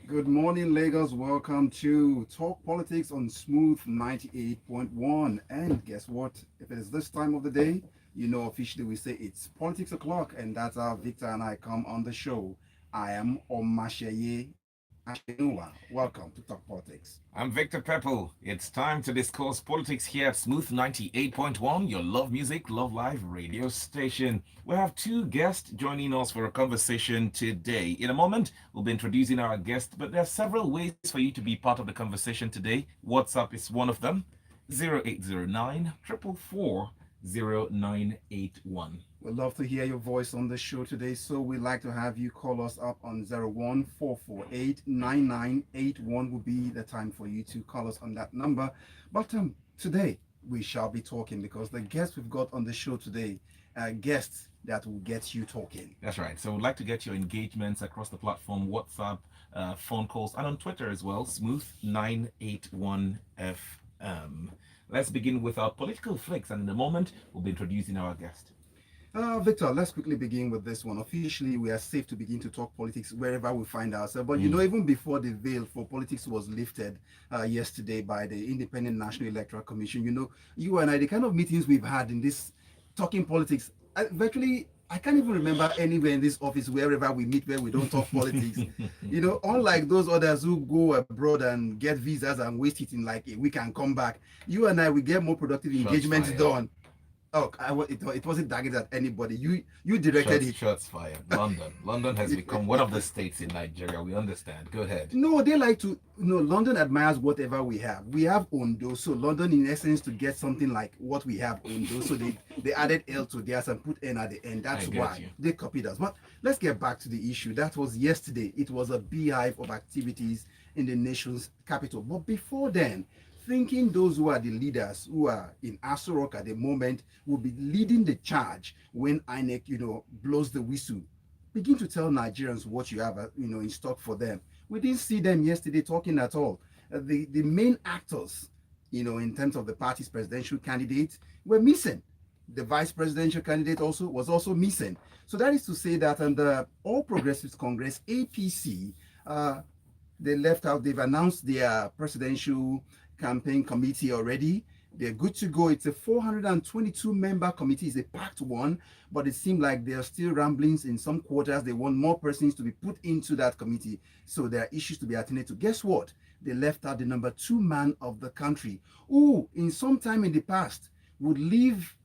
Good morning, Lagos. Welcome to Talk Politics on Smooth 98.1. And guess what? If it is this time of the day, you know, officially we say it's politics o'clock, and that's how Victor and I come on the show. I am Omasheye Ashenua. Welcome to Talk Politics. I'm Victor Pepple. It's time to discuss politics here at Smooth 98.1, your love music, love live radio station. We have two guests joining us for a conversation today. In a moment, we'll be introducing our guest, but there are several ways for you to be part of the conversation today. WhatsApp is one of them: 0809 444 0981. We'd love to hear your voice on the show today, so we'd like to have you call us up on 014489981 will be the time for you to call us on that number. But today we shall be talking because the guest we've got on the show today, guests that will get you talking. That's right. So we'd like to get your engagements across the platform: WhatsApp, phone calls, and on Twitter as well, Smooth981FM. Let's begin with our political flicks, and in a moment, we'll be introducing our guest. Victor, let's quickly begin with this one. Officially, we are safe to begin to talk politics wherever we find ourselves. But you know, even before the veil for politics was lifted yesterday by the Independent National Electoral Commission, you know, you and I, the kind of meetings we've had in this talking politics, virtually, I can't even remember anywhere in this office, wherever we meet, where we don't talk politics. You know, unlike those others who go abroad and get visas and waste it in like a week and come back, you and I, we get more productive engagements done. Oh, it wasn't targeted at anybody. You directed it. Shots fired. London has become one of the states in Nigeria. We understand. Go ahead. No, they like to. No, London admires whatever we have. We have Ondo, so London, in essence, to get something like what we have Ondo, so they added L to theirs and put N at the end. That's why they copied us. But let's get back to the issue. That was yesterday. It was a beehive of activities in the nation's capital. But before then, thinking those who are the leaders who are in Aso Rock at the moment will be leading the charge when INEC, you know, blows the whistle. Begin to tell Nigerians what you have, you know, in stock for them. We didn't see them yesterday talking at all. The main actors, you know, in terms of the party's presidential candidate, were missing. The vice presidential candidate was also missing. So that is to say that under All Progressives Congress, APC, they've announced their presidential campaign committee already. They're good to go. It's a 422 member committee. It's a packed one, but it seemed like there are still ramblings in some quarters. They want more persons to be put into that committee. So there are issues to be attended to. Guess what? They left out the number 2 man of the country, who in some time in the past would leave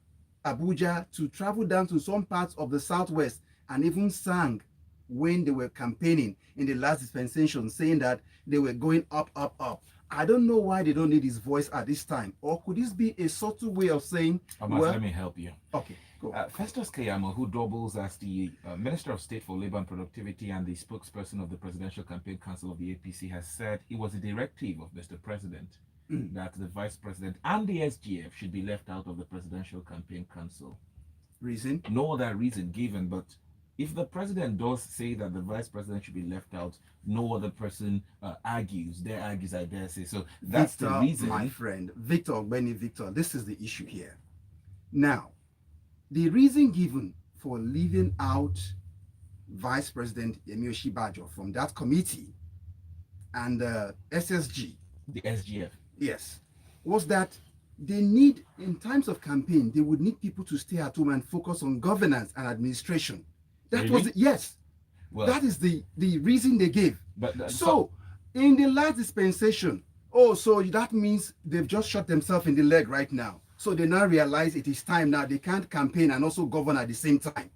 Abuja to travel down to some parts of the Southwest and even sang when they were campaigning in the last dispensation, saying that they were going up, up, up. I don't know why they don't need his voice at this time. Or could this be a subtle way of saying, let me help you. Okay, go. Festus Keyamo, who doubles as the Minister of State for Labor and Productivity and the spokesperson of the Presidential Campaign Council of the APC, has said it was a directive of Mr. President that the Vice President and the SGF should be left out of the Presidential Campaign Council. Reason? No other reason given, but if the president does say that the vice president should be left out, no other person argues. They argues, I dare say. So that's Victor, the reason. my friend, Victor, Benny Victor, this is the issue here. Now, the reason given for leaving out Vice President Yemi Osinbajo from that committee and SSG, the SGF, yes, was that they need, in times of campaign, they would need people to stay at home and focus on governance and administration. That really? was yes. Well, that is the reason they gave. But so in the last dispensation, so that means they've just shot themselves in the leg right now. So they now realize it is time now. They can't campaign and also govern at the same time.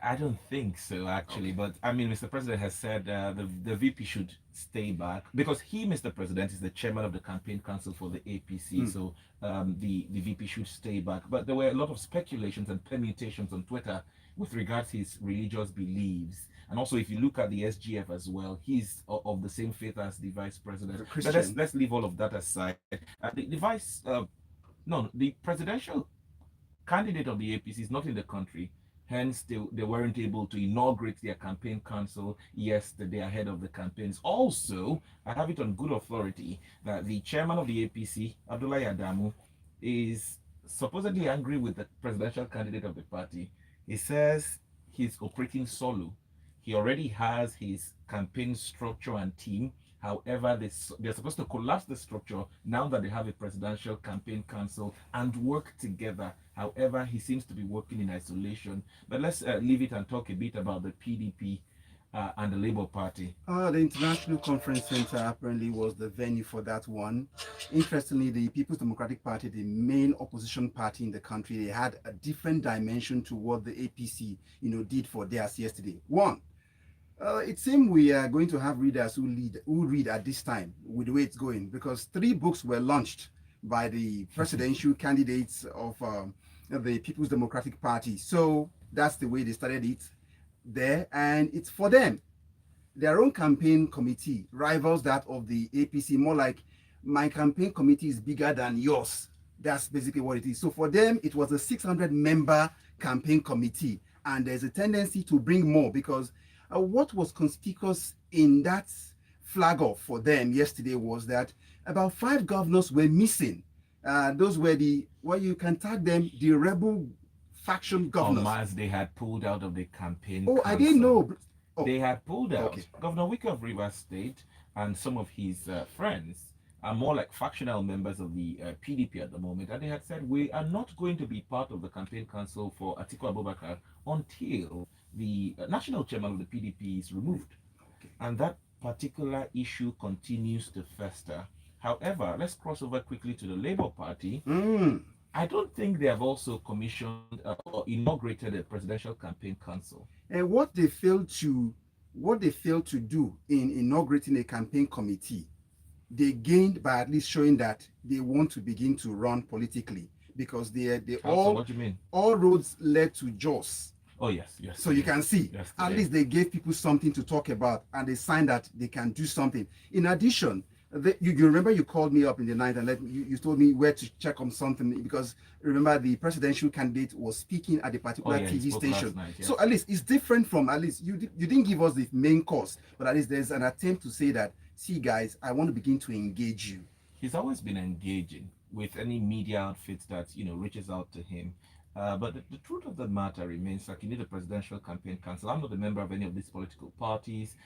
I don't think so, actually. Okay. But I mean, Mr. President has said the VP should stay back because he, Mr. President, is the chairman of the campaign council for the APC. So the VP should stay back. But there were a lot of speculations and permutations on Twitter with regards to his religious beliefs. And also, if you look at the SGF as well, he's of the same faith as the vice president. But let's leave all of that aside. The presidential candidate of the APC is not in the country. Hence, they weren't able to inaugurate their campaign council yesterday ahead of the campaigns. Also, I have it on good authority that the chairman of the APC, Abdullahi Adamu, is supposedly angry with the presidential candidate of the party. He says he's operating solo. He already has his campaign structure and team. However, they're supposed to collapse the structure now that they have a presidential campaign council and work together. However, he seems to be working in isolation. But let's leave it and talk a bit about the PDP and the Labour Party. The International Conference Center apparently was the venue for that one. Interestingly, the People's Democratic Party, the main opposition party in the country, they had a different dimension to what the APC, did for theirs yesterday. One, it seems we are going to have readers who read at this time with the way it's going, because 3 books were launched by the presidential candidates of the People's Democratic Party. So that's the way they started it there, and it's for them. Their own campaign committee rivals that of the APC, more like my campaign committee is bigger than yours. That's basically what it is. So for them, it was a 600-member campaign committee, and there's a tendency to bring more, because what was conspicuous in that flag off for them yesterday was that about 5 governors were missing. Those were you can tag them, the rebel faction governors. Miles, they had pulled out of the campaign. Oh, council. I didn't know. Oh. They had pulled out. Okay. Governor Wike of Rivers State and some of his friends are more like factional members of the PDP at the moment, and they had said, we are not going to be part of the campaign council for Atiku Abubakar until the national chairman of the PDP is removed. Okay. And that particular issue continues to fester. However, let's cross over quickly to the Labour Party. I don't think they have also commissioned or inaugurated a presidential campaign council. And what they failed to do in inaugurating a campaign committee, they gained by at least showing that they want to begin to run politically, because What do you mean? All roads led to Jos. Oh yes. So you can see, at least they gave people something to talk about, and they signed that they can do something. In addition, you remember you called me up in the night and you told me where to check on something, because remember the presidential candidate was speaking at a particular TV station. Night, yes. So at least it's different from, at least you didn't give us the main course, but at least there's an attempt to say that, see guys, I want to begin to engage you. He's always been engaging with any media outfit that reaches out to him. But the truth of the matter remains, like, you need a presidential campaign council. I'm not a member of any of these political parties.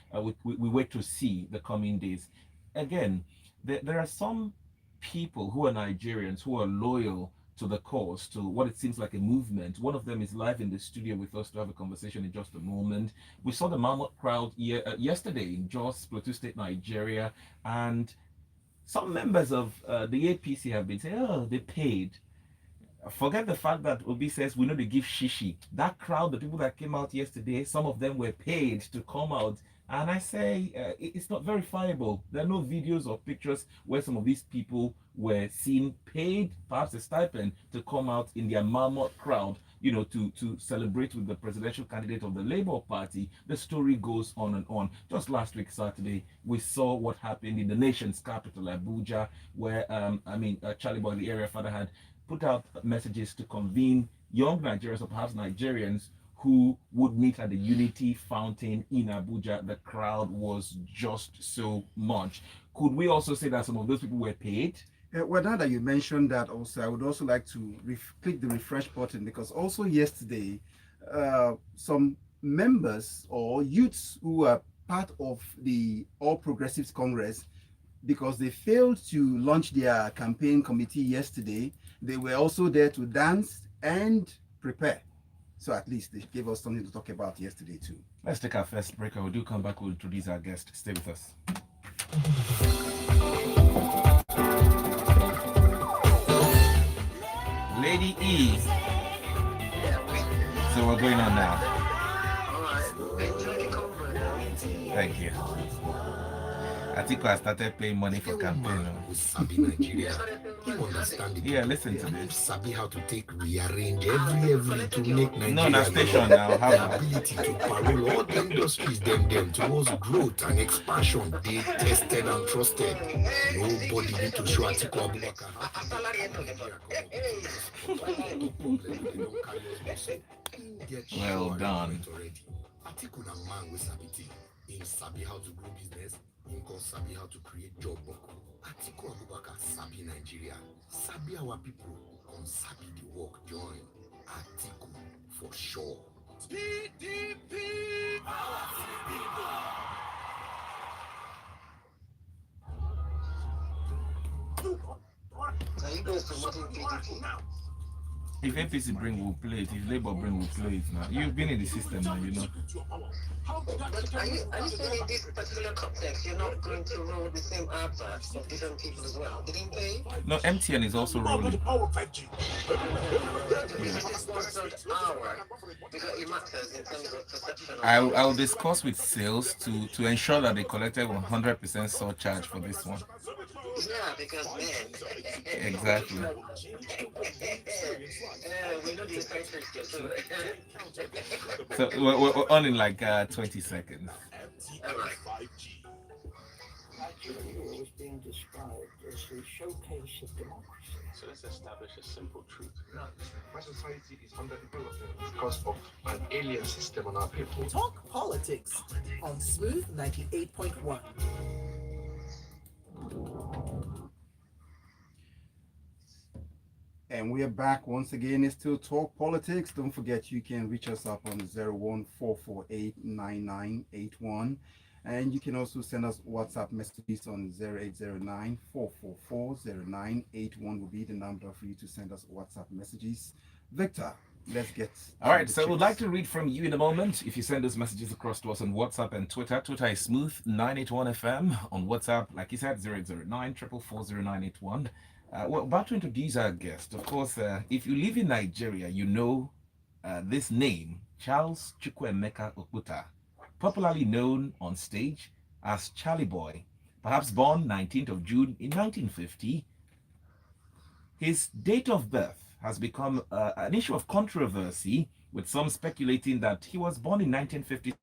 We wait to see the coming days. Again, there are some people who are Nigerians who are loyal to the cause, to what it seems like a movement. One of them is live in the studio with us to have a conversation in just a moment. We saw the mammoth crowd yesterday in Jos, Plateau State, Nigeria, and some members of the APC have been saying, oh, they paid. Forget the fact that Obi says we know they give shishi. That crowd, the people that came out yesterday, some of them were paid to come out. And I say it's not verifiable. There are no videos or pictures where some of these people were seen paid, perhaps a stipend, to come out in their mammoth crowd, to celebrate with the presidential candidate of the Labour Party. The story goes on and on. Just last week, Saturday, we saw what happened in the nation's capital, Abuja, where, Charlie Boy, the area father, had put out messages to convene young Nigerians, or perhaps Nigerians, who would meet at the Unity Fountain in Abuja. The crowd was just so much. Could we also say that some of those people were paid? Well, now that you mentioned that, also, I would also like to click the refresh button, because also yesterday, some members or youths who are part of the All Progressives Congress, because they failed to launch their campaign committee yesterday, they were also there to dance and prepare. So at least they gave us something to talk about yesterday too. Let's take our first break. We'll do come back. We'll introduce our guest. Stay with us. Lady E. So we're going on now. Thank you. Atiku has started paying money for campaign. Yeah, listen to this. Sabi how to rearrange every to make Nigeria. No, na station now. Have ability to parole all the industries them towards growth and expansion. They tested and trusted. Nobody need to show Atiku Abubakar. Well done. Atiku na man with sabi. He sabi how to grow business. He sabi how to create job. Atiku Abubakar sabi Nigeria. Sabi our people. Sabi the work join. Atiku for sure. Now you guys promoting PDP. If APC bring, we'll play it. If Labour bring, we'll play it now. You've been in the system now, you know. But are you saying in this particular context you're not going to roll the same adverts of different people as well? Didn't they? No, MTN is also rolling. This is sponsored hour because it matters in terms of perception. I'll discuss with sales to ensure that they collected 100% surcharge for this one. Yeah, because man. Exactly. We know the inside trick, So we're on in like 20 seconds. All right. Nigeria was being described as the showcase of democracy. So let's establish a simple truth. My society is underdeveloped because of an alien system on our people. Talk politics on Smooth 98.1. And we are back once again. It's still Talk Politics. Don't forget you can reach us up on 014489981. And you can also send us WhatsApp messages on 0809-444-0981 will be the number for you to send us WhatsApp messages. Victor, let's get... All right, so we'd like to read from you in a moment. If you send those messages across to us on WhatsApp and Twitter, Twitter is Smooth981FM. On WhatsApp, like you said, 0809-444-0981. We're about to introduce our guest. Of course, if you live in Nigeria, you know this name, Charles Chukwuemeka Okuta, popularly known on stage as Charlie Boy, perhaps born 19th of June in 1950. His date of birth has become an issue of controversy, with some speculating that he was born in 1950,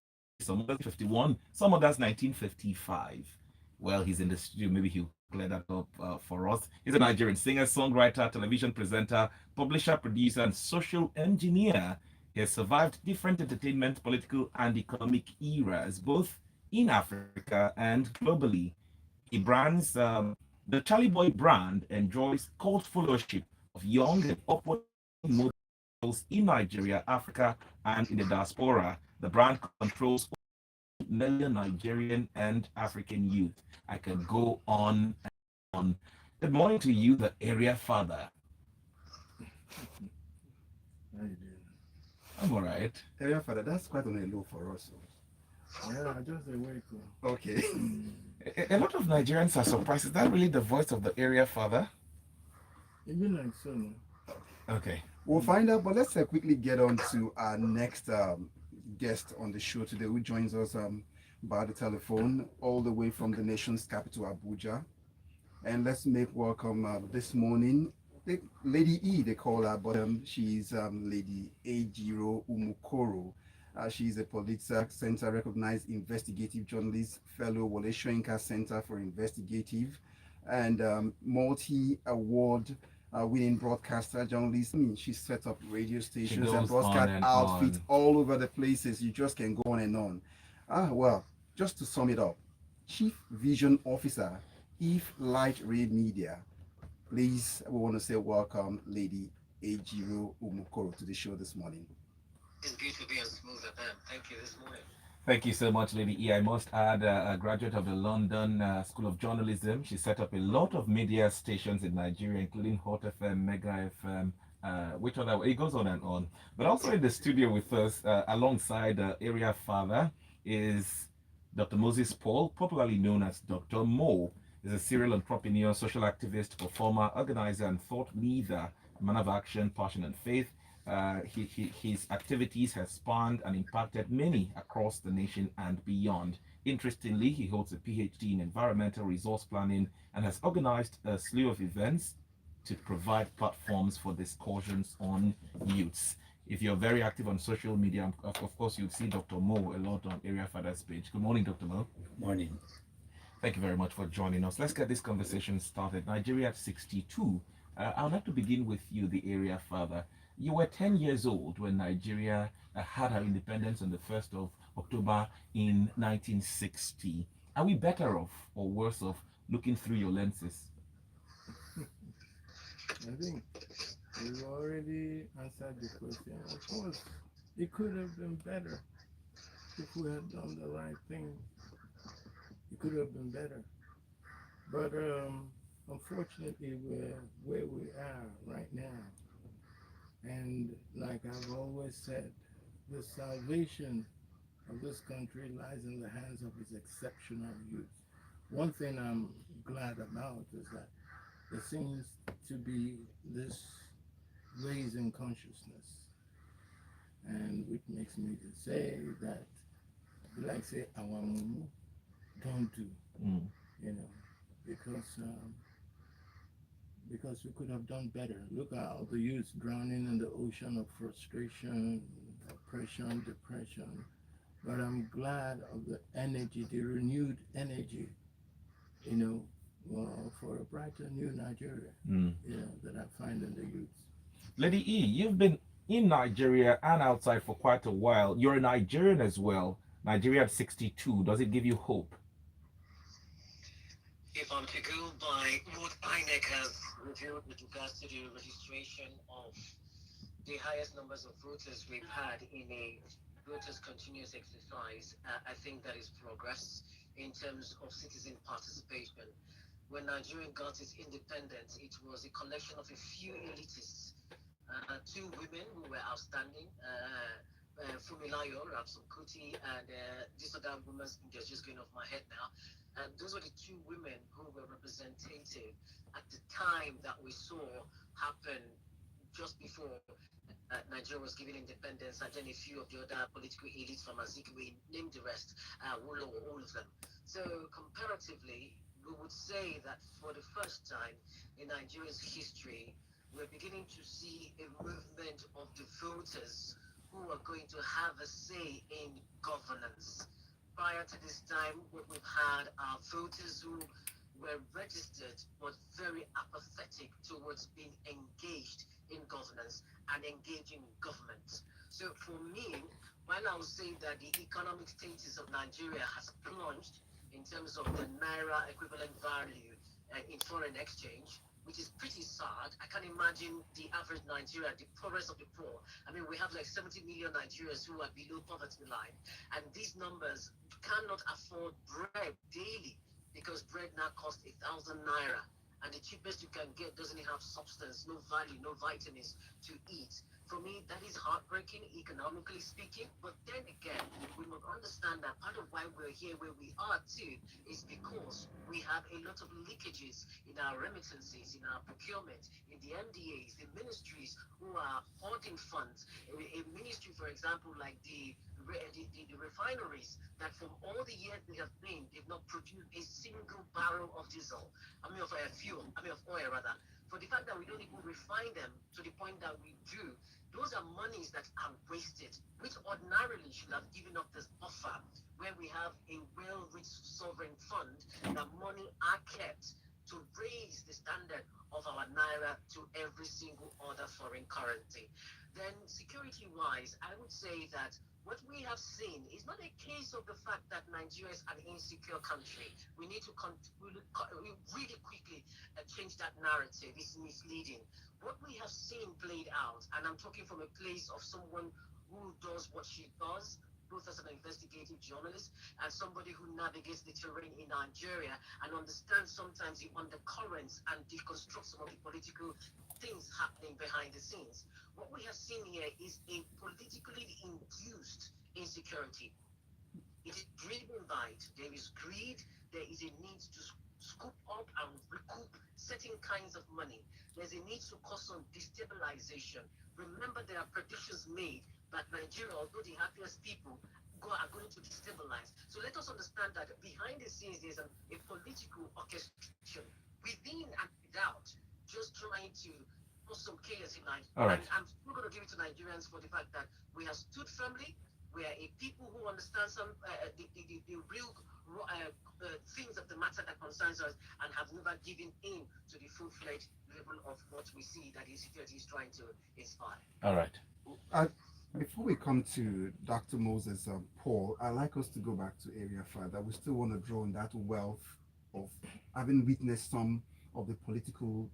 some others 51, some others 1955. Well, he's in the studio, maybe he'll clear that up for us. He's a Nigerian singer, songwriter, television presenter, publisher, producer, and social engineer. He has survived different entertainment, political, and economic eras, both in Africa and globally. He brands, the Charlie Boy brand enjoys cult followership of young and upward models in Nigeria, Africa, and in the diaspora. The brand controls million Nigerian and African youth. I can go on and on. Good morning to you, the area father. How you doing? I'm all right. Area father, that's quite on a low for us. Yeah, I just awake. Okay. A lot of Nigerians are surprised. Is that really the voice of the area father? It be like so. No? Okay. We'll find out, but let's quickly get on to our next guest on the show today, who joins us by the telephone all the way from the nation's capital, Abuja. And let's make welcome this morning Lady E, they call her, but she's Lady Ejiro Umukoro. She's a Pulitzer Center recognized investigative journalist, fellow Wole Soyinka Center for Investigative, and multi-award winning broadcaster journalist. I mean, she set up radio stations and broadcast outfits all over the places. You just can go on and on. Well, just to sum it up, Chief Vision Officer, If Light Ray Media. Please, we want to say welcome, Lady Ejiro Umukoro, to the show this morning. It's good to be on Smooth FM. Thank you this morning. Thank you so much, Lady E. I must add, a graduate of the London School of Journalism. She set up a lot of media stations in Nigeria, including Hot FM, Mega FM, which other, it goes on and on. But also in the studio with us, alongside Area Father, is Dr. Moses Paul, popularly known as Dr. Mo. He's a serial entrepreneur, social activist, performer, organizer, and thought leader, man of action, passion, and faith. His activities have spanned and impacted many across the nation and beyond. Interestingly, he holds a PhD in environmental resource planning and has organized a slew of events to provide platforms for discussions on youths. If you're very active on social media, of course, you'll see Dr. Mo a lot on Area Father's page. Good morning, Dr. Mo. Morning. Thank you very much for joining us. Let's get this conversation started. Nigeria at 62. I'd like to begin with you, the Area Father. You were 10 years old when Nigeria had her independence on the 1st of October in 1960. Are we better off or worse off looking through your lenses? I think you've already answered the question. Of course, it could have been better if we had done the right thing. It could have been better. But unfortunately, we're where we are right now. And like I've always said, the salvation of this country lies in the hands of its exceptional youth. One thing I'm glad about is that there seems to be this raise in consciousness, and which makes me to say that, like say, our mumu don't do, you know, because we could have done better. Look at all the youth drowning in the ocean of frustration, oppression, depression. But I'm glad of the energy, the renewed energy, you know, for a brighter new Nigeria, that I find in the youth. Lady E, you've been in Nigeria and outside for quite a while. You're a Nigerian as well. Nigeria at 62. Does it give you hope? If I'm to go by what INEC has revealed with regards to the registration of the highest numbers of voters we've had in a voters continuous exercise, I think that is progress in terms of citizen participation. When Nigeria got its independence, it was a collection of a few elitists, two women who were outstanding, Fumilayo, Rapsum Kuti, and this other woman's name just going off my head now. And those were the two women who were representative at the time that we saw happen just before Nigeria was given independence, and then a few of the other political elites from Azikiwe, name the rest, Wolo, all of them. So comparatively, we would say that for the first time in Nigeria's history, we're beginning to see a movement of the voters who are going to have a say in governance. Prior to this time, what we've had are voters who were registered but very apathetic towards being engaged in governance and engaging government. So for me, while I would say that the economic status of Nigeria has plunged in terms of the Naira equivalent value in foreign exchange, which is pretty sad. I can imagine the average Nigerian, the poorest of the poor. I mean, we have like 70 million Nigerians who are below poverty line, and these numbers cannot afford bread daily because bread now costs 1,000 naira, and the cheapest you can get doesn't have substance, no value, no vitamins to eat. For me, that is heartbreaking, economically speaking. But then again, we must understand that part of why we're here where we are too is because we have a lot of leakages in our remittances, in our procurement, in the MDAs, the ministries who are hoarding funds. A ministry, for example, like the refineries, that from all the years they have been, they've not produced a single barrel of diesel. I mean, of oil rather. For the fact that we don't even refine them to the point that we do, those are monies that are wasted, which ordinarily should have given up this buffer where we have a well-rich sovereign fund that money are kept to raise the standard of our naira to every single other foreign currency. Then security-wise, I would say that what we have seen is not a case of the fact that Nigeria is an insecure country. We need to really quickly change that narrative. It's misleading. What we have seen played out, and I'm talking from a place of someone who does what she does, both as an investigative journalist and somebody who navigates the terrain in Nigeria and understands sometimes the undercurrents and deconstructs some of the political things happening behind the scenes. What we have seen here is a politically induced insecurity. It is driven by it. There is greed. There is a need to scoop up and recoup certain kinds of money. There's a need to cause some destabilization. Remember, there are predictions made that Nigeria, although the happiest people, are going to destabilize. So let us understand that behind the scenes, there's a political orchestration within and without, just trying to cause some chaos in Nigeria. All right. And I'm still going to give it to Nigerians for the fact that we have stood firmly. We are a people who understand the real things of the matter that concerns us and have never given in to the full-fledged level of what we see that insecurity is trying to inspire. All right. Before we come to Dr. Moses Paul, I'd like us to go back to Area 5, that we still want to draw on that wealth of having witnessed some of the political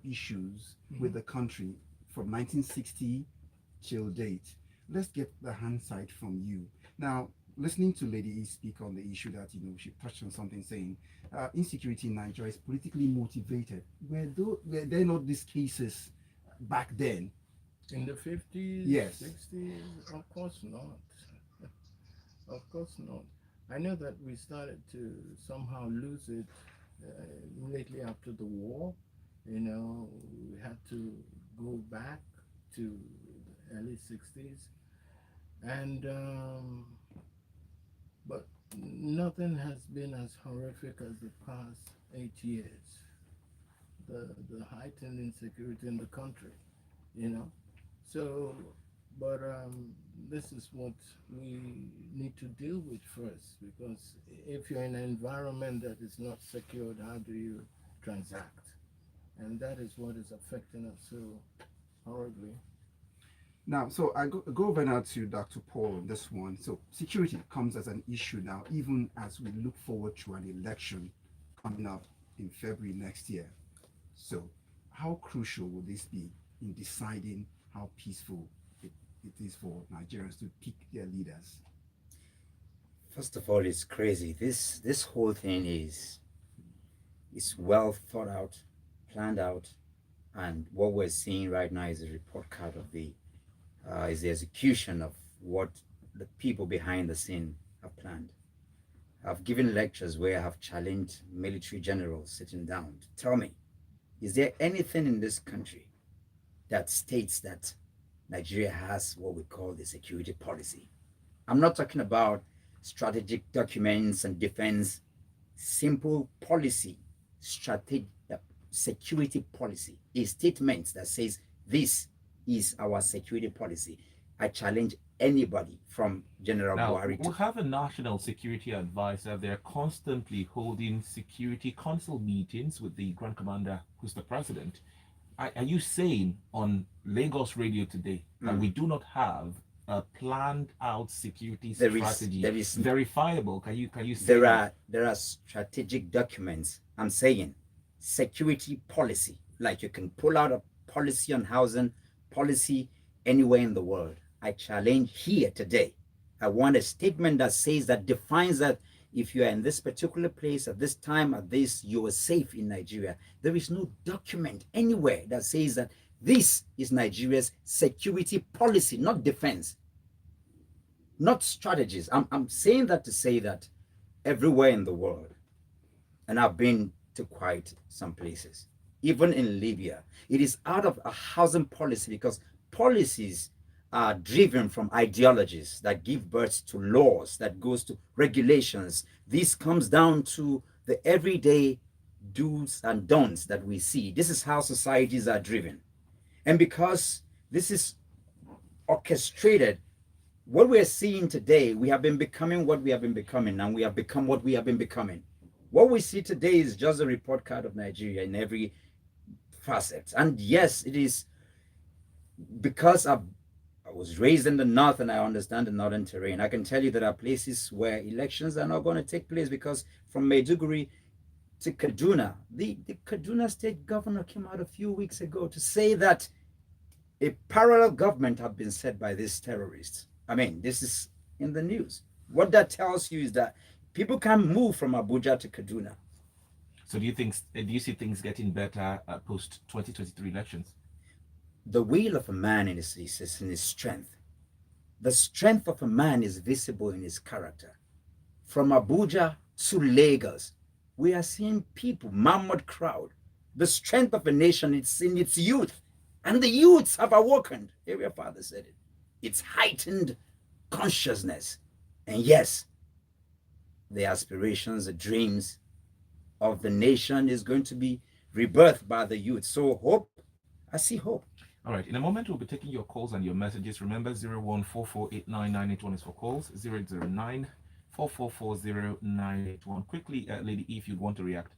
issues with the country from 1960 till date. let's get the hindsight from you. Now, listening to Lady E speak on the issue that, she touched on something saying insecurity in Nigeria is politically motivated. Were there not these cases back then? In the 50s, Yes. 60s? Of course not. Of course not. I know that we started to somehow lose it immediately after the war. We had to go back to the early 60s. And, but nothing has been as horrific as the past 8 years. The heightened insecurity in the country, So, but this is what we need to deal with first, because if you're in an environment that is not secured, how do you transact? And that is what is affecting us so horribly. Now, so I go over now to Dr. Paul on this one. So security comes as an issue now, even as we look forward to an election coming up in February next year. So how crucial will this be in deciding how peaceful it is for Nigerians to pick their leaders? First of all, it's crazy. This whole thing is well thought out, planned out, and what we're seeing right now is a report card of the execution of what the people behind the scene have planned. I've given lectures where I have challenged military generals sitting down to tell me, is there anything in this country that states that Nigeria has what we call the security policy? I'm not talking about strategic documents and defense, simple policy, strategic security policy, a statement that says this is our security policy. I challenge anybody from General Buhari we have a national security advisor. They're constantly holding security council meetings with the Grand Commander, who's the president. Are you saying on Lagos Radio today that we do not have a planned out security strategy? There is verifiable. Can you say there are strategic documents. I'm saying security policy, like you can pull out a policy on housing, policy anywhere in the world. I challenge here today. I want a statement that says, that defines that if you are in this particular place at this time, at this, you are safe in Nigeria. There is no document anywhere that says that this is Nigeria's security policy, not defense, not strategies. I'm saying that to say that everywhere in the world, and I've been to quite some places, even in Libya, it is out of a housing policy, because policies are driven from ideologies that give birth to laws, that goes to regulations. This comes down to the everyday do's and don'ts that we see. This is how societies are driven. And because this is orchestrated, what we're seeing today, we have been becoming what we have been becoming, and we have become what we have been becoming. What we see today is just a report card of Nigeria in every facet. And yes, it is because I was raised in the north and I understand the northern terrain. I can tell you there are places where elections are not going to take place, because from Maiduguri to Kaduna, the Kaduna state governor came out a few weeks ago to say that a parallel government had been set by these terrorists. I mean, this is in the news. What that tells you is that people can move from Abuja to Kaduna. So do you see things getting better post 2023 elections? The will of a man is in his strength. The strength of a man is visible in his character. From Abuja to Lagos, we are seeing people, mammoth crowd. The strength of a nation, it's in its youth. And the youths have awakened. Area Father said it. It's heightened consciousness. And yes, the aspirations, the dreams of the nation is going to be rebirthed by the youth. So hope, I see hope. All right. In a moment, we'll be taking your calls and your messages. Remember, 014489981 is for calls. 009444091. Quickly, Lady E, if you'd want to react.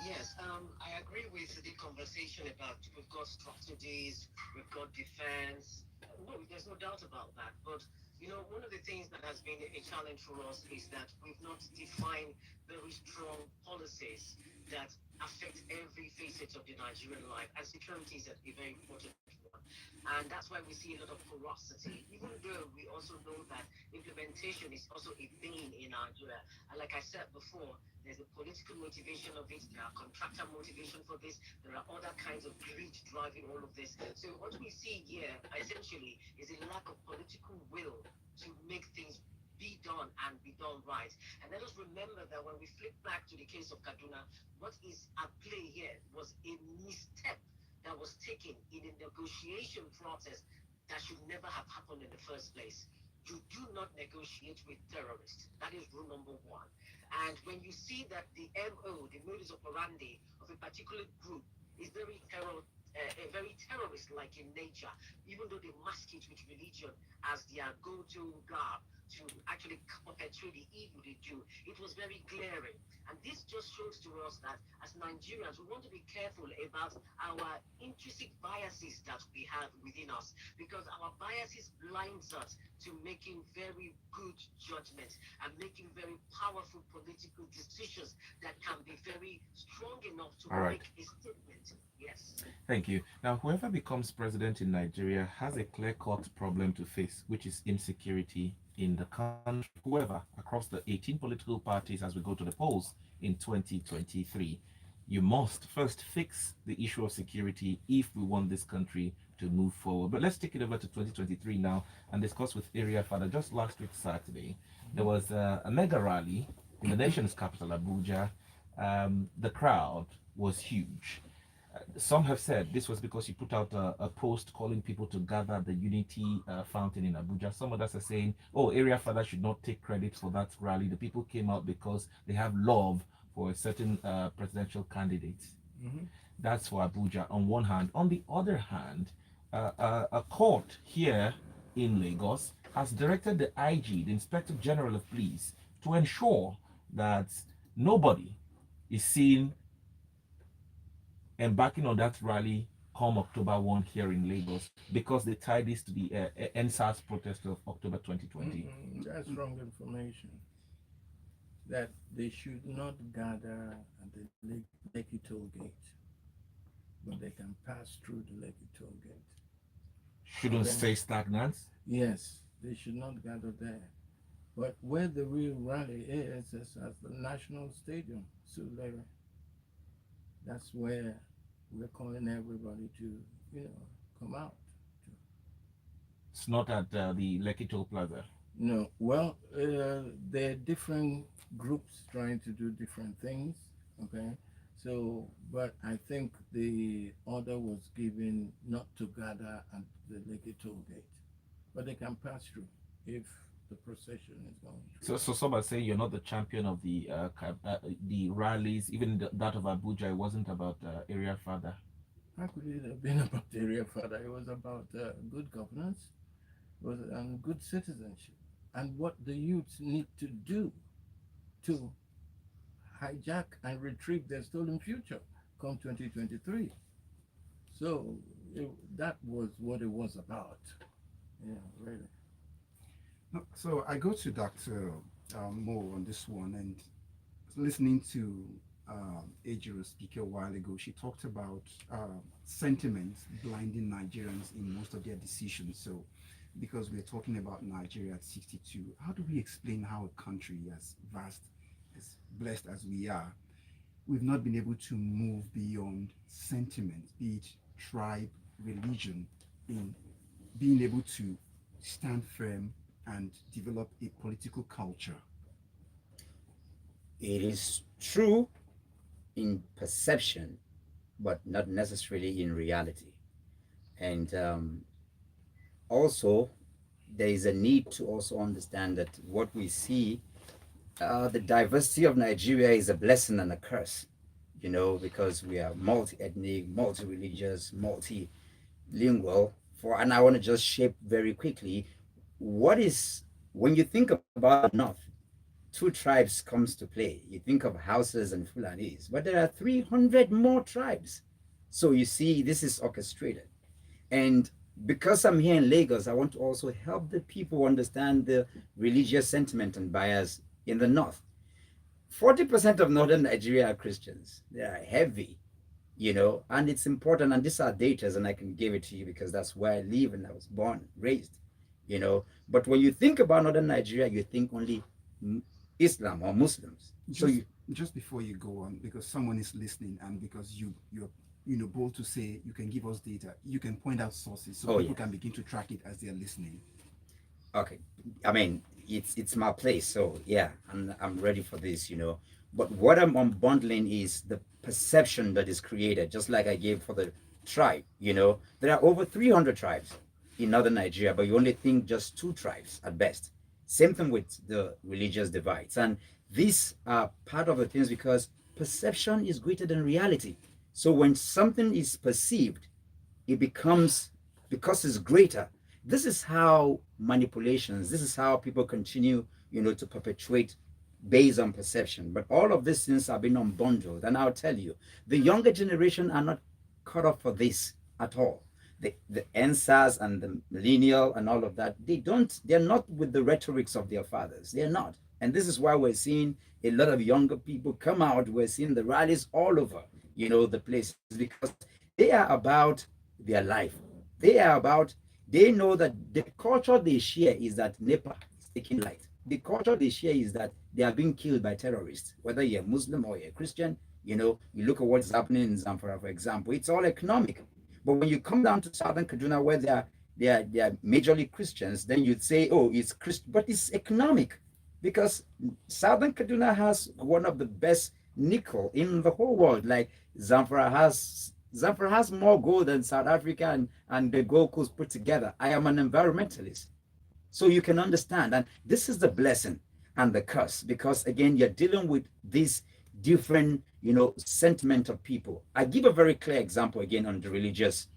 Yes, I agree with the conversation about we've got strategies, we've got defense. No, there's no doubt about that. But One of the things that has been a challenge for us is that we've not defined very strong policies that affect every facet of the Nigerian life, and security is a very important one. And that's why we see a lot of porosity, even though we also know that implementation is also a vein in Nigeria. And like I said before, there's a political motivation of it, there are contractor motivation for this, there are other kinds of greed driving all of this. So what we see here essentially is a lack of political will to make things be done and be done right. And let us remember that when we flip back to the case of Kaduna, what is at play here was a misstep that was taken in a negotiation process that should never have happened in the first place. You do not negotiate with terrorists. That is rule number one. And when you see that the MO, the modus operandi of a particular group is very terrorist-like in nature, even though they mask it with religion as their go-to garb to actually perpetrate the evil they do, it was very glaring. And this just shows to us that as Nigerians, we want to be careful about our intrinsic biases that we have within us, because our biases blinds us to making very good judgments and making very powerful political decisions that can be very strong enough to make a statement. Yes. Thank you. Now, whoever becomes president in Nigeria has a clear-cut problem to face, which is insecurity in the country. Whoever, across the 18 political parties as we go to the polls in 2023, you must first fix the issue of security if we want this country to move forward. But let's take it over to 2023 now and discuss with Area Father. Just last week, Saturday, there was a mega rally in the nation's capital, Abuja. The crowd was huge. Some have said this was because you put out a post calling people to gather at the Unity Fountain in Abuja. Some others are saying, oh, Area Father should not take credit for that rally. The people came out because they have love for a certain presidential candidate. That's for Abuja on one hand. On the other hand, a court here in Lagos has directed the IG, the Inspector General of Police, to ensure that nobody is seen embarking on that rally come October 1 here in Lagos, because they tie this to the NSAS protest of October 2020. That's wrong information. That they should not gather at the Lekki toll gate, but they can pass through the Lekki toll gate. Shouldn't stay stagnant? Yes, they should not gather there. But where the real rally is at the National Stadium, Surulere. That's where we're calling everybody to, come out. It's not at the Lekki Toll Plaza. No, well, there are different groups trying to do different things, okay? So, but I think the order was given not to gather at the Lekki toll gate, but they can pass through if the procession is going through. So some are saying you're not the champion of the rallies, even that of Abuja. It wasn't about Area Father. How could it have been about Area Father? It was about good governance, and good citizenship, and what the youths need to do to hijack and retrieve their stolen future come 2023. So that was what it was about. Yeah, really. So I go to Dr. Mo on this one, and listening to Ejiro speak a while ago, she talked about sentiments blinding Nigerians in most of their decisions. So because we're talking about Nigeria at 62, how do we explain how a country as vast, as blessed as we are, we've not been able to move beyond sentiment, be it tribe, religion, in being able to stand firm and develop a political culture? It is true in perception, but not necessarily in reality. And also, there is a need to also understand that what we see, the diversity of Nigeria is a blessing and a curse, because we are multi-ethnic, multi-religious, multilingual. And I want to just shape very quickly, when you think about the North, two tribes comes to play. You think of Hausas and Fulanis, but there are 300 more tribes. So you see, this is orchestrated. And because I'm here in Lagos, I want to also help the people understand the religious sentiment and bias in the north. 40% of northern Nigeria are Christians. They are heavy, and it's important. And these are data, and I can give it to you because that's where I live and I was born, raised. But when you think about northern Nigeria, you think only Islam or Muslims. Just before you go on, because someone is listening, and because you're bold to say you can give us data, you can point out sources so people can begin to track it as they're listening. Okay, I mean it's my place, so yeah, I'm ready for this, But what I'm unbundling is the perception that is created, just like I gave for the tribe. There are over 300 tribes in northern Nigeria, but you only think just 2 tribes at best. Same thing with the religious divides, and these are part of the things because perception is greater than reality. So when something is perceived, it becomes, because it's greater. This is how manipulations, this is how people continue, to perpetuate based on perception. But all of these things have been unbundled. And I'll tell you, the younger generation are not cut off for this at all. The NSAS and the millennial and all of that, they're not with the rhetorics of their fathers. They're not. And this is why we're seeing a lot of younger people come out. We're seeing the rallies all over, the places, because they are about their life. They know that the culture they share is that NEPA is taking light. The culture they share is that they are being killed by terrorists, whether you're Muslim or you're Christian. You look at what's happening in Zamfara, for example, it's all economic. But when you come down to Southern Kaduna, where they are majorly Christians, then you'd say, oh, it's Christian, but it's economic, because Southern Kaduna has one of the best nickel in the whole world. Like Zamfara has more gold than South Africa and the Gold Coast put together. I am an environmentalist, so you can understand. And this is the blessing and the curse, because again, you're dealing with these different, sentiment of people. I give a very clear example again on the religious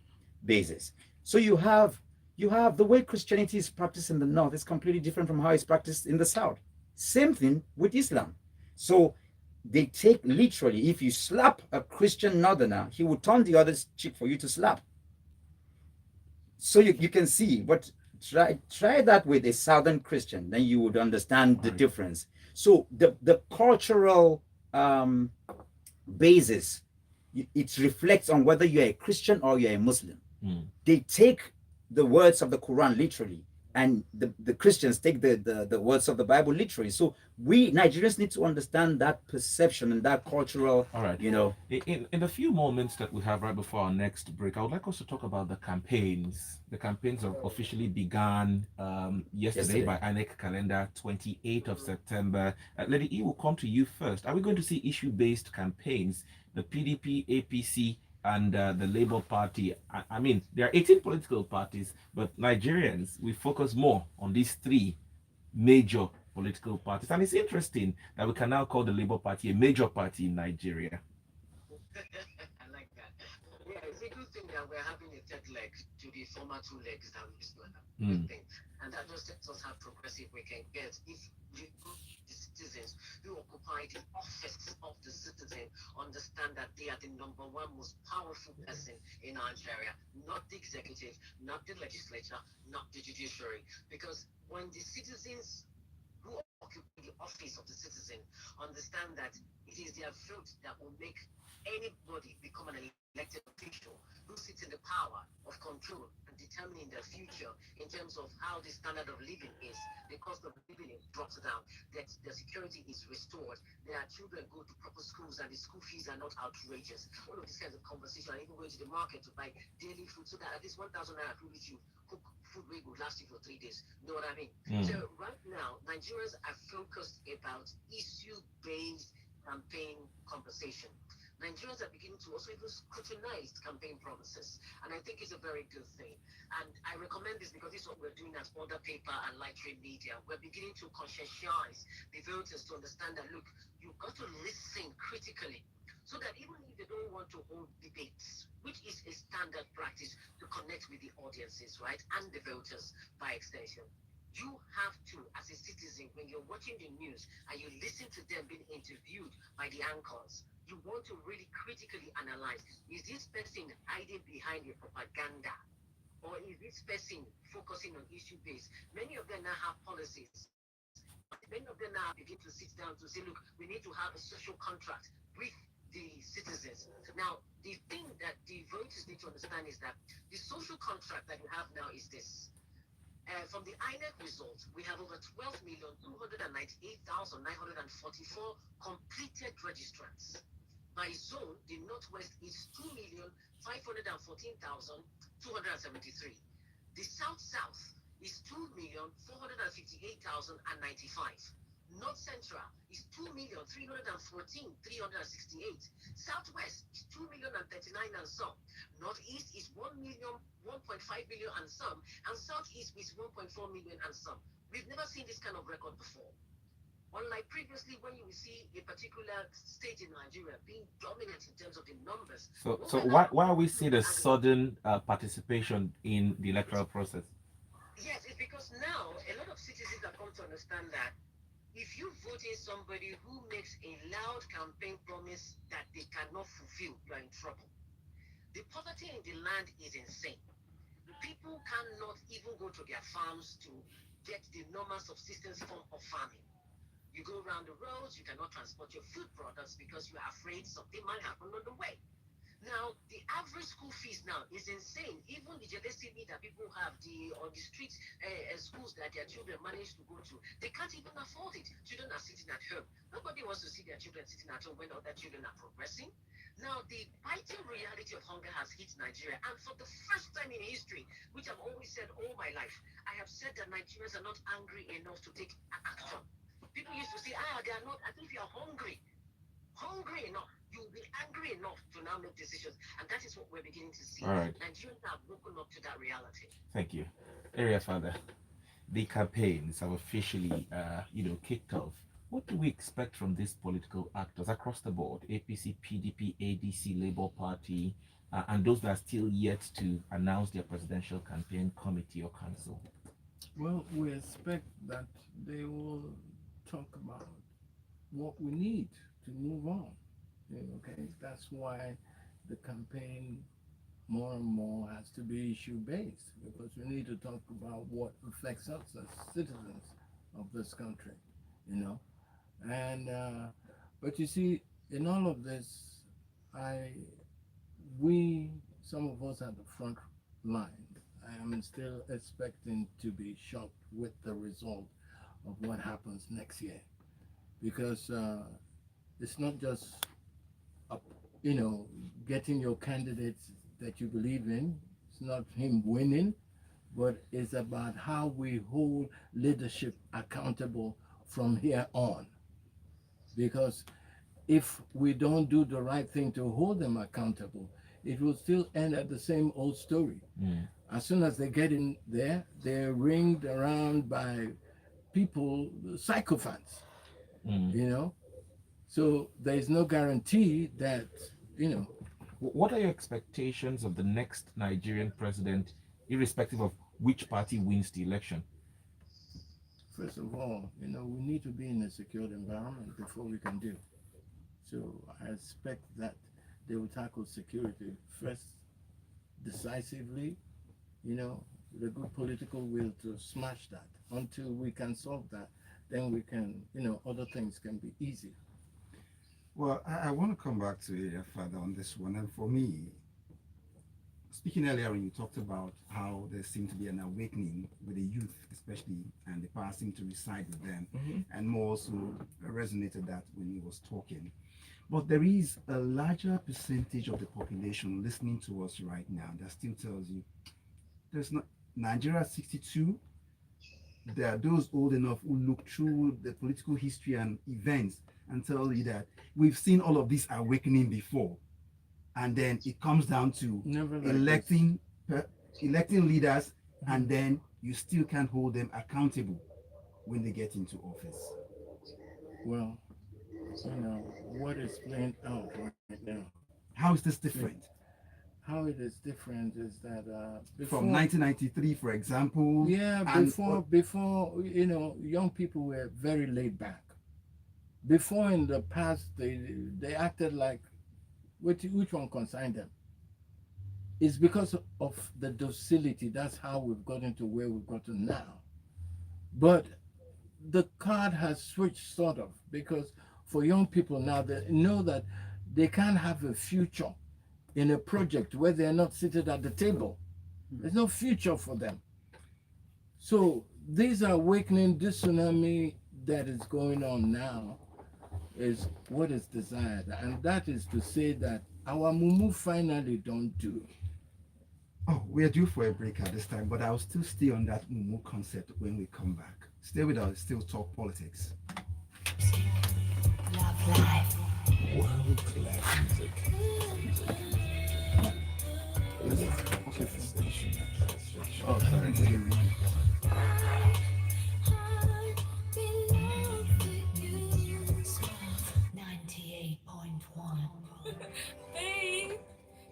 basis. So you have the way Christianity is practiced in the north is completely different from how it's practiced in the south. Same thing with Islam. So they take literally, if you slap a Christian northerner, he will turn the other cheek for you to slap. So you can see, but try that with a southern Christian, then you would understand the difference. So the cultural basis, it reflects on whether you're a Christian or you're a Muslim. They take the words of the Quran literally, and the Christians take the words of the Bible literally. So we Nigerians need to understand that perception and that cultural, all right. In the few moments that we have right before our next break, I would like us to talk about the campaigns. The campaigns have officially began yesterday by INEC calendar, 28th of September. Lady E, will come to you first. Are we going to see issue-based campaigns? The PDP, APC, and the Labour Party. I mean, there are 18 political parties, but Nigerians, we focus more on these 3 major political parties. And it's interesting that we can now call the Labour Party a major party in Nigeria. I like that. Yeah, it's a good thing that we're having a third leg to the former 2 legs that we used to have. Good thing. And that just tells us how progressive we can get if the citizens who occupy the office of the citizen understand that they are the number 1 most powerful person in Nigeria, not the executive, not the legislature, not the judiciary. Because when the citizens who occupy the office of the citizen understand that it is their vote that will make anybody become an elected official who sits in the power of control and determining their future in terms of how the standard of living is, the cost of living drops down, that the security is restored, their children go to proper schools and the school fees are not outrageous. All of these kinds of conversation, and even going to the market to buy daily food so that at least 1,000 naira food which you cook food will last you for 3 days. You know what I mean? So right now, Nigerians are focused about issue-based campaign conversation. Nigerians are beginning to also even scrutinize campaign promises, and I think it's a very good thing. And I recommend this because this is what we're doing as Border Paper and Light Trade Media. We're beginning to conscientize the voters to understand that, look, you've got to listen critically, so that even if they don't want to hold debates, which is a standard practice to connect with the audiences, right, and the voters by extension, you have to, as a citizen, when you're watching the news and you listen to them being interviewed by the anchors, you want to really critically analyze, is this person hiding behind a propaganda, or is this person focusing on issue based? Many of them now have policies. Many of them now begin to sit down to say, look, we need to have a social contract with the citizens. Now, the thing that the voters need to understand is that the social contract that you have now is this. From the INEC results, we have over 12,298,944 completed registrants. By zone, the Northwest is 2,514,273. The South is 2,458,095. North Central is 2,314,368. Southwest is 2,039,000 and some. Northeast is 1.5 million and some. And Southeast is 1.4 million and some. We've never seen this kind of record before. Unlike previously, when you see a particular state in Nigeria being dominant in terms of the numbers. So why are we seeing the sudden participation in the electoral process? Yes, it's because now a lot of citizens have come to understand that if you vote in somebody who makes a loud campaign promise that they cannot fulfill, you are in trouble. The poverty in the land is insane. The people cannot even go to their farms to get the normal subsistence form of farming. You go around the roads, you cannot transport your food products because you are afraid something might happen on the way. Now, the average school fees now is insane. Even the JLSCB that people have on the streets, schools that their children manage to go to, they can't even afford it. Children are sitting at home. Nobody wants to see their children sitting at home when other children are progressing. Now, the biting reality of hunger has hit Nigeria. And for the first time in history, which I've always said all my life, I have said that Nigerians are not angry enough to take action. People used to say, they are not, I think you are hungry enough. You'll be angry enough to now make decisions. And that is what we're beginning to see. All right. Nigerians have woken up to that reality. Thank you. Area Father, the campaigns have officially, kicked off. What do we expect from these political actors across the board? APC, PDP, ADC, Labour Party, and those that are still yet to announce their presidential campaign committee or council? Well, we expect that they will talk about what we need to move on. Okay, that's why the campaign more and more has to be issue based, because we need to talk about what affects us as citizens of this country, And but you see, in all of this, some of us at the front line, I am still expecting to be shocked with the result of what happens next year, because it's not just getting your candidates that you believe in. It's not him winning, but it's about how we hold leadership accountable from here on. Because if we don't do the right thing to hold them accountable, it will still end at the same old story. As soon as they get in there, they're ringed around by people, psychopaths, So there's no guarantee that, What are your expectations of the next Nigerian president, irrespective of which party wins the election? First of all, we need to be in a secured environment before we can do. So I expect that they will tackle security first, decisively, with a good political will to smash that. Until we can solve that, then we can, other things can be easy. Well, I want to come back to Area Father on this one. And for me, speaking earlier when you talked about how there seemed to be an awakening with the youth, especially, and the power seemed to reside with them, and more also resonated that when he was talking. But there is a larger percentage of the population listening to us right now that still tells you there's not Nigeria 62. There are those old enough who look through the political history and events and tell you that we've seen all of this awakening before, and then it comes down to electing leaders, and then you still can't hold them accountable when they get into office. Well, what is playing out right now? How is this different? How it is different is that from 1993, for example. Yeah, before young people were very laid back. Before, in the past, they acted like which one concerned them. it's because of the docility. That's how we've gotten to where we've gotten now. But the card has switched sort of, because for young people now, they know that they can't have a future in a project where they're not seated at the table. There's no future for them. So these are awakening. This tsunami that is going on now is what is desired, and that is to say that our mumu finally don't do. Oh, we are due for a break at this time, but I'll still stay on that mumu concept when we come back. Stay with us, still talk politics. Love life. World-class music. Okay. Oh, sorry. Babe,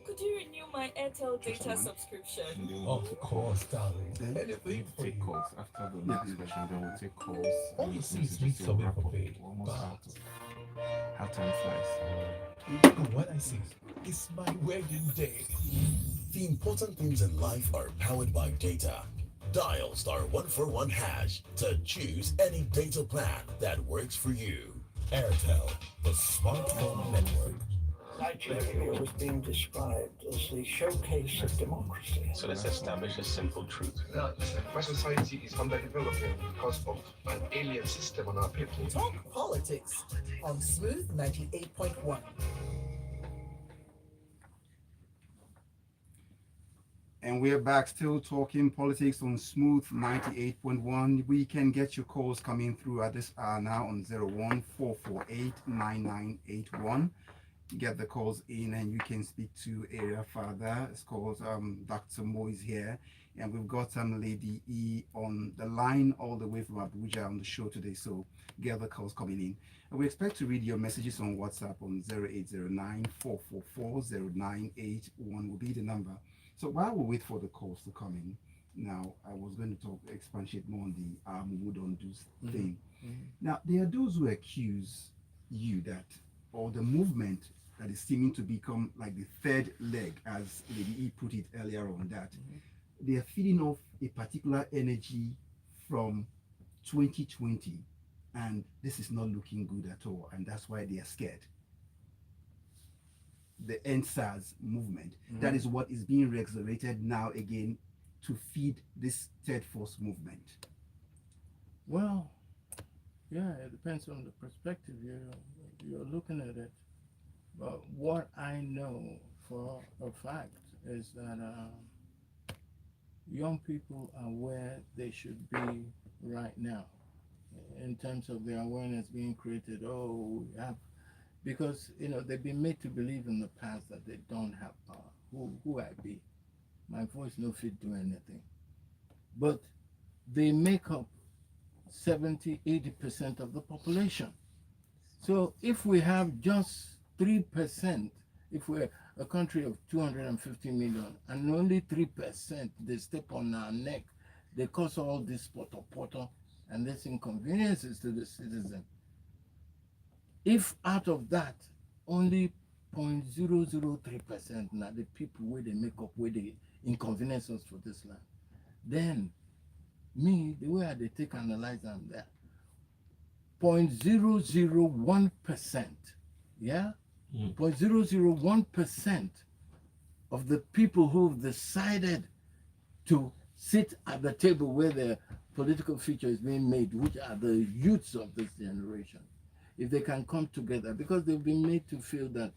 could you renew my Airtel data subscription? Of course, darling. Anything for Take you. calls after the next question. Then we'll take calls. All and you see is messages need till something wrap for up. babe. We're almost out But of how time flies. and what I see is my wedding day. The important things in life are powered by data. Dial *141# to choose any data plan that works for you. Airtel, the smartphone network. Nigeria was being described as the showcase of democracy. So let's establish a simple truth. My society is underdeveloping because of an alien system on our people. Talk politics on Smooth 98.1. And we're back still talking politics on Smooth 98.1. We can get your calls coming through at this hour now on 014489981. Get the calls in and you can speak to Area Father. It's called Dr. Mo is here. And we've got Lady E on the line all the way from Abuja on the show today. So get the calls coming in. And we expect to read your messages on WhatsApp on 0809-444-0981 will be the number. So while we wait for the calls to come in, now I was going to expatiate more on the Mumu don't do thing. Now there are those who accuse you that, or the movement that is seeming to become like the third leg, as Lady E put it earlier on, that they are feeding off a particular energy from 2020, and this is not looking good at all, and that's why they are scared. The NSAS movement, that is what is being resurrected now again to feed this third force movement. Well, yeah, it depends on the perspective you're looking at it. But what I know for a fact is that young people are where they should be right now in terms of their awareness being created. Oh, we have, because they've been made to believe in the past that they don't have power. Who I be? My voice no fit do anything. But they make up 70-80% of the population. So if we have just 3%, if we're a country of 250 million and only 3% they step on our neck, they cause all this porto and this inconveniences to the citizen. If out of that only 0.003% now the people where they make up where they inconveniences for this land, then me, the way they take analyze them there, 0.001%, yeah? 0.001% of the people who've decided to sit at the table where the political future is being made, which are the youths of this generation, if they can come together, because they've been made to feel that,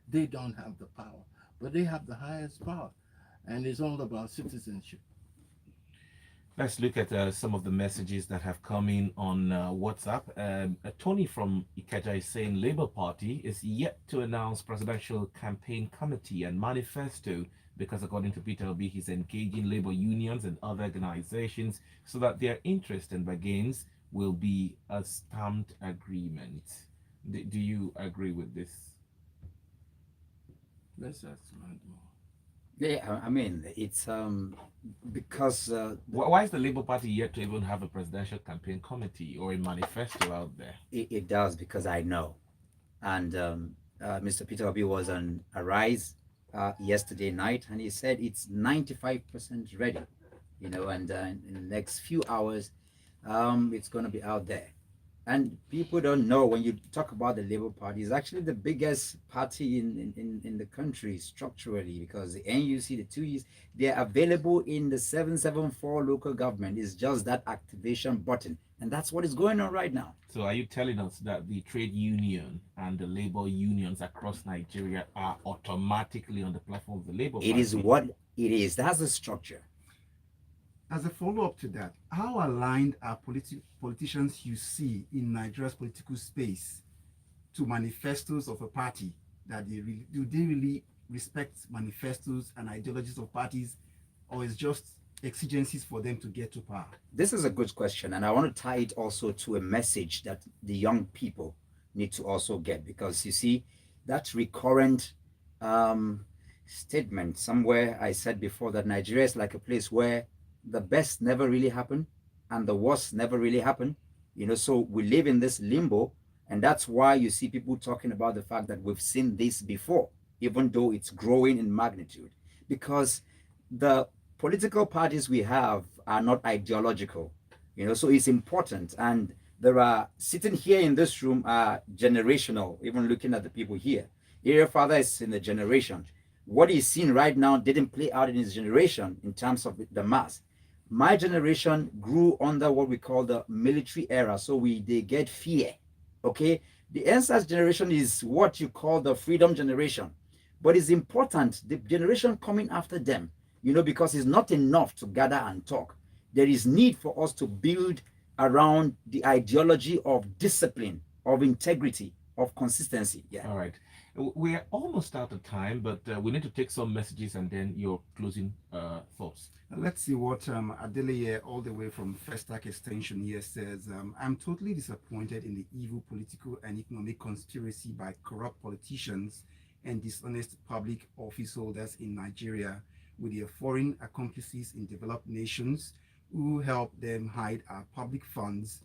they don't have the power, but they have the highest power, and it's all about citizenship. Let's look at some of the messages that have come in on WhatsApp. Tony from Ikeja is saying Labour Party is yet to announce presidential campaign committee and manifesto because according to Peter Obi, he's engaging labor unions and other organizations so that their interest and bargains will be a stamped agreement. Do you agree with this? Let's ask more. Yeah, I mean, it's because why is the Labour Party yet to even have a presidential campaign committee or a manifesto out there? It does, because I know, and Mr. Peter Obi was on Arise yesterday night, and he said it's 95% ready, and in the next few hours, it's going to be out there. And people don't know, when you talk about the Labour Party, it's actually the biggest party in the country structurally, because the NUC, the 2 years, they're available in the 774 local government. It's just that activation button. And that's what is going on right now. So are you telling us that the trade union and the labor unions across Nigeria are automatically on the platform of the Labour Party? It is what it is. That's the structure. As a follow-up to that, how aligned are politicians you see in Nigeria's political space to manifestos of a party? That do they really respect manifestos and ideologies of parties, or is just exigencies for them to get to power? This is a good question, and I want to tie it also to a message that the young people need to also get, because you see that recurrent statement somewhere. I said before that Nigeria is like a place where the best never really happen and the worst never really happen, so we live in this limbo. And that's why you see people talking about the fact that we've seen this before, even though it's growing in magnitude, because the political parties we have are not ideological, so it's important. And there are, sitting here in this room, are generational. Even looking at the people here, your father is in the generation. What he's seeing right now didn't play out in his generation in terms of the mass. My generation grew under what we call the military era, so they get fear. Okay, the ancestors generation is what you call the freedom generation, but it's important the generation coming after them, because it's not enough to gather and talk. There is need for us to build around the ideology of discipline, of integrity, of consistency. Yeah. All right. We're almost out of time, but we need to take some messages and then your closing thoughts. Let's see what Adeleye, all the way from Festac Extension here, says. I'm totally disappointed in the evil political and economic conspiracy by corrupt politicians and dishonest public office holders in Nigeria, with their foreign accomplices in developed nations who help them hide our public funds,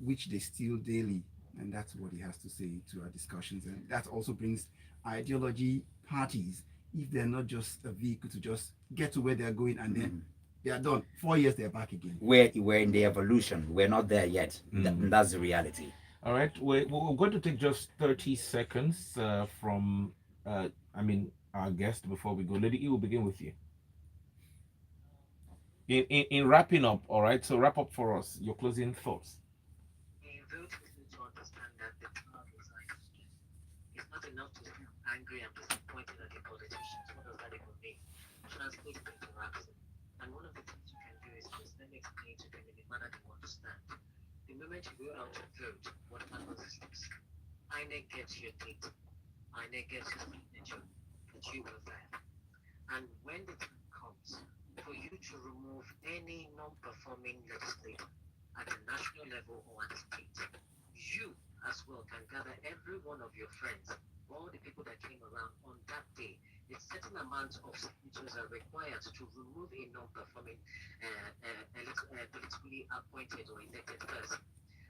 which they steal daily. And that's what he has to say to our discussions. And that also brings ideology parties, if they're not just a vehicle to just get to where they're going and then they are done. 4 years, they're back again. We're in the evolution. We're not there yet. That's the reality. All right. We're going to take just 30 seconds from, our guest before we go. Lady E, will begin with you. In wrapping up, all right? So wrap up for us, your closing thoughts. Enough to feel angry and disappointed at the politicians. What does that even mean? Translate it into action. And one of the things you can do is just let me explain to them in the manner they understand. The moment you go out to vote, what happens is this. INEC gets your date. INEC gets your signature that you were there. And when the time comes for you to remove any non-performing legislator at the national level or at the state, you as well can gather every one of your friends, all the people that came around on that day. A certain amount of signatures are required to remove a non-performing politically appointed or elected person.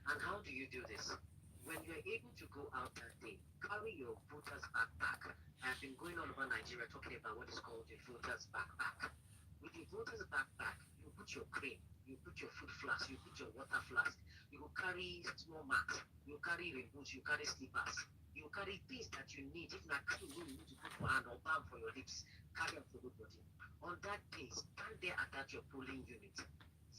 And how do you do this? When you're able to go out that day, carry your voter's backpack. I've been going all over Nigeria talking about what is called the voter's backpack. With the voter's backpack, you put your cream, you put your food flask, you put your water flask, you will carry small mats, you carry rainbows, you carry slippers, you carry things that you need. If not, you need to put for hand or balm for your lips, carry them for good body. On that day, stand there at your polling unit.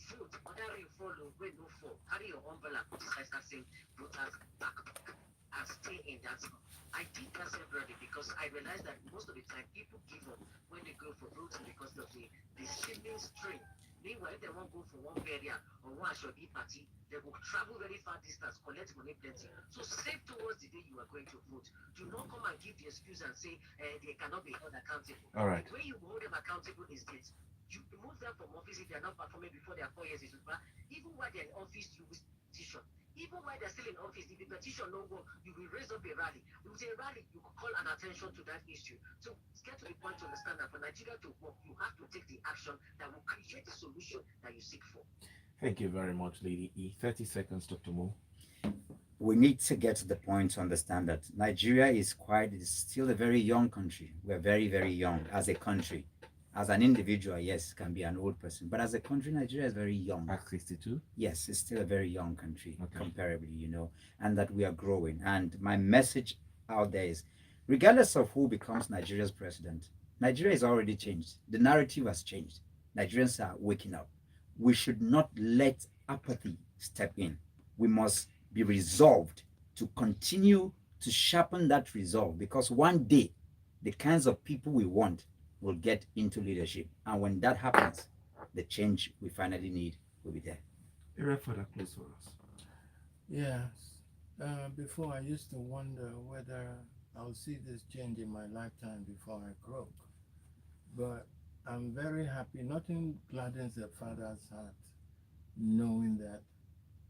Vote, whether you follow, when no fall, carry your umbrella, put inside that same voter's backpack, and stay in that spot. I did that separately because I realized that most of the time people give up when they go for voting because of the seeming strain. Meanwhile, if they won't go for one area or one Ashodi party, they will travel very far distance, collect money plenty. So save towards the day you are going to vote. Do not come and give the excuse and say they cannot be held accountable. All right. The way you hold them accountable is this. You remove them from office if they are not performing before their 4 years is over. Even while they're in office, you will petition. Even while they're still in office, if the petition no go, you will raise up a rally. With a rally, you will call an attention to that issue. So get to the point to understand that for Nigeria to work, you have to take the action that will create the solution that you seek for. Thank you very much, Lady E. 30 seconds, Dr. Mo. we need to get to the point to understand that Nigeria is still a very young country. We're very, very young as a country. As an individual, yes, can be an old person, but as a country, Nigeria is very young. At 62? Yes, it's still a very young country, comparably, and that we are growing. And my message out there is, regardless of who becomes Nigeria's president, Nigeria is already changed. The narrative has changed. Nigerians are waking up. We should not let apathy step in. We must be resolved to continue to sharpen that resolve, because one day the kinds of people we want will get into leadership, and when that happens, the change we finally need will be there. Area for that close for us. Yes. Before I used to wonder whether I'll see this change in my lifetime before I grow, but I'm very happy. Nothing gladdens a father's heart knowing that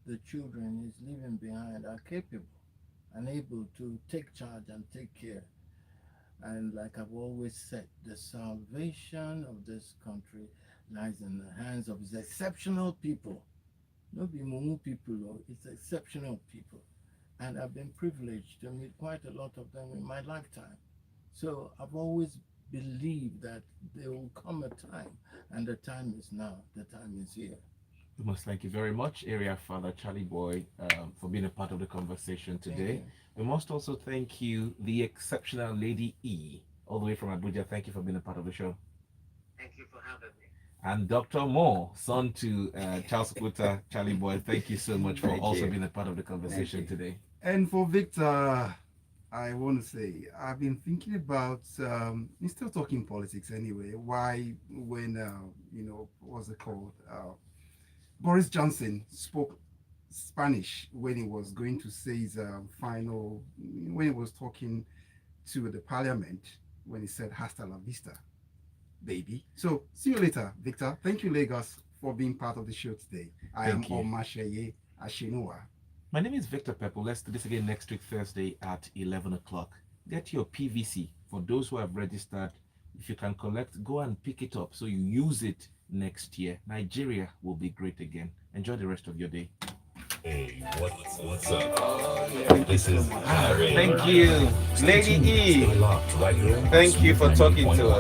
the children he's leaving behind are capable and able to take charge and take care. And like I've always said, the salvation of this country lies in the hands of its exceptional people. Not be Mumu people, it's exceptional people. And I've been privileged to meet quite a lot of them in my lifetime. So I've always believed that there will come a time, and the time is now, the time is here. We must thank you very much, Area Father Charlie Boy, for being a part of the conversation today. We must also thank you, the exceptional Lady E, all the way from Abuja. Thank you for being a part of the show. Thank you for having me. And Dr. Moore, son to Charles Kuta, Charlie Boy, thank you so much for also being a part of the conversation today. And for Victor, I want to say, I've been thinking about, instead of talking politics anyway, why when, what's it called? Boris Johnson spoke Spanish when he was going to say his when he was talking to the parliament, when he said hasta la vista, baby. So see you later, Victor. Thank you, Lagos, for being part of the show today. I am Omasheye Ashinoa. My name is Victor Pepple. Let's do this again next week, Thursday at 11 o'clock. Get your PVC. For those who have registered, if you can collect, go and pick it up so you use it next year. Nigeria will be great again. Enjoy the rest of your day. Hey, what's up? This is Harry. Thank you, Lady E. Stay locked right here. Thank you for talking to us.